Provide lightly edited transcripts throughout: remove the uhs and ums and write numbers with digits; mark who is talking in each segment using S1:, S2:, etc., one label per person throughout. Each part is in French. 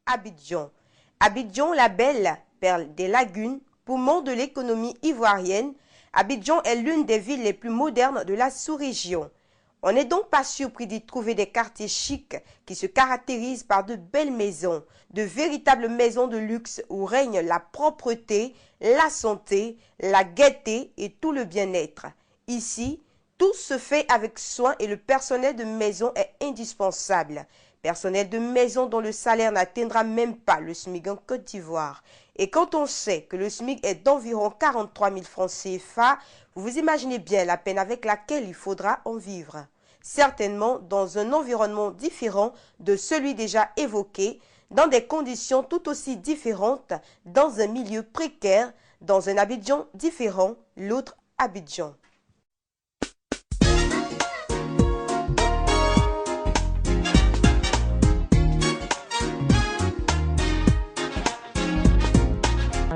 S1: Abidjan. Abidjan, la belle perle des lagunes, poumon de l'économie ivoirienne, Abidjan est l'une des villes les plus modernes de la sous-région. On n'est donc pas surpris d'y trouver des quartiers chics qui se caractérisent par de belles maisons, de véritables maisons de luxe où règne la propreté, la santé, la gaieté et tout le bien-être. Ici, tout se fait avec soin et le personnel de maison est indispensable. Personnel de maison dont le salaire n'atteindra même pas le SMIC en Côte d'Ivoire. Et quand on sait que le SMIC est d'environ 43 000 francs CFA, vous vous imaginez bien la peine avec laquelle il faudra en vivre. Certainement dans un environnement différent de celui déjà évoqué, dans des conditions tout aussi différentes, dans un milieu précaire, dans un Abidjan différent, l'autre Abidjan.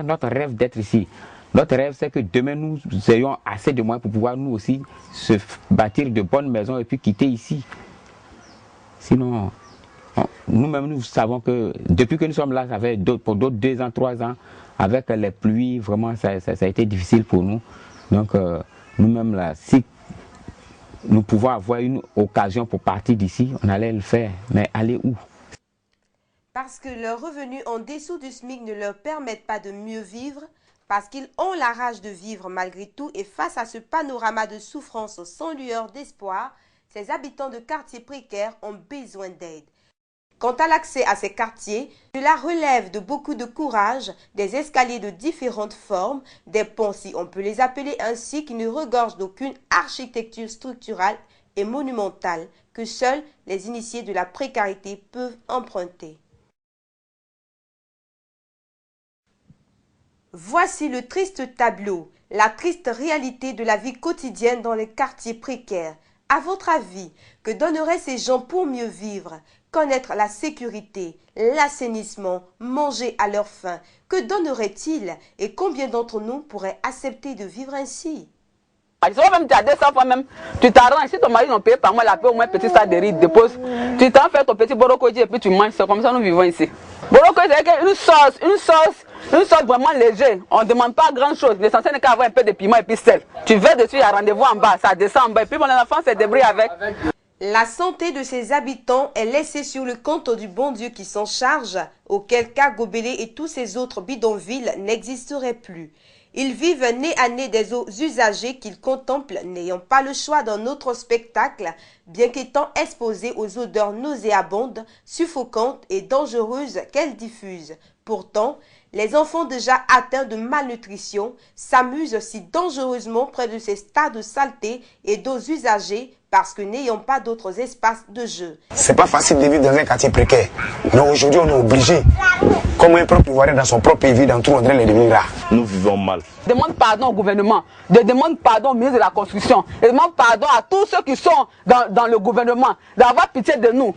S2: Notre rêve d'être ici. Notre rêve, c'est que demain, nous ayons assez de moyens pour pouvoir nous aussi se bâtir de bonnes maisons et puis quitter ici. Sinon, nous-mêmes, nous savons que depuis que nous sommes là, ça fait pour d'autres 2 ans, 3 ans, avec les pluies, vraiment, ça a été difficile pour nous. Donc, nous-mêmes, là, si nous pouvons avoir une occasion pour partir d'ici, on allait le faire. Mais aller où?
S1: Parce que leurs revenus en dessous du SMIC ne leur permettent pas de mieux vivre, parce qu'ils ont la rage de vivre malgré tout et face à ce panorama de souffrance sans lueur d'espoir, ces habitants de quartiers précaires ont besoin d'aide. Quant à l'accès à ces quartiers, cela relève de beaucoup de courage, des escaliers de différentes formes, des ponts si on peut les appeler ainsi qui ne regorgent d'aucune architecture structurale et monumentale que seuls les initiés de la précarité peuvent emprunter. Voici le triste tableau, la triste réalité de la vie quotidienne dans les quartiers précaires. À votre avis, que donneraient ces gens pour mieux vivre, connaître la sécurité, l'assainissement, manger à leur faim? Que donneraient-ils et combien d'entre nous pourraient accepter de vivre ainsi?
S3: Tu même tu as 200 fois même, tu t'arranges, si ton mari n'en paye pas moi la paix au moins petit ça de riz, dépose, tu t'en fais ton petit borokoji et puis tu manges, c'est comme ça nous vivons ici. Borokoji c'est une sauce vraiment légère, on ne demande pas grand chose, l'essentiel n'est qu'à avoir un peu de piment et puis sel. Tu veux dessus, il y a rendez-vous en bas, ça descend en bas et puis mon enfant se débrouille avec.
S1: La santé de ses habitants est laissée sur le compte du bon Dieu qui s'en charge, auquel cas Gobelé et tous ces autres bidonvilles n'existeraient plus. Ils vivent nez à nez des eaux usagées qu'ils contemplent, n'ayant pas le choix d'un autre spectacle, bien qu'étant exposés aux odeurs nauséabondes, suffocantes et dangereuses qu'elles diffusent. Pourtant, les enfants déjà atteints de malnutrition s'amusent si dangereusement près de ces tas de saleté et d'eaux usagées parce que n'ayant pas d'autres espaces de jeu.
S4: C'est pas facile de vivre dans un quartier précaire. Mais aujourd'hui, on est obligé, comme un propre Ivoirien dans son propre pays, dans tout, on devrait les devenir là.
S5: Nous vivons mal.
S3: Demande pardon au gouvernement, demande pardon au ministre de la Construction, demande pardon à tous ceux qui sont dans le gouvernement, d'avoir pitié de nous.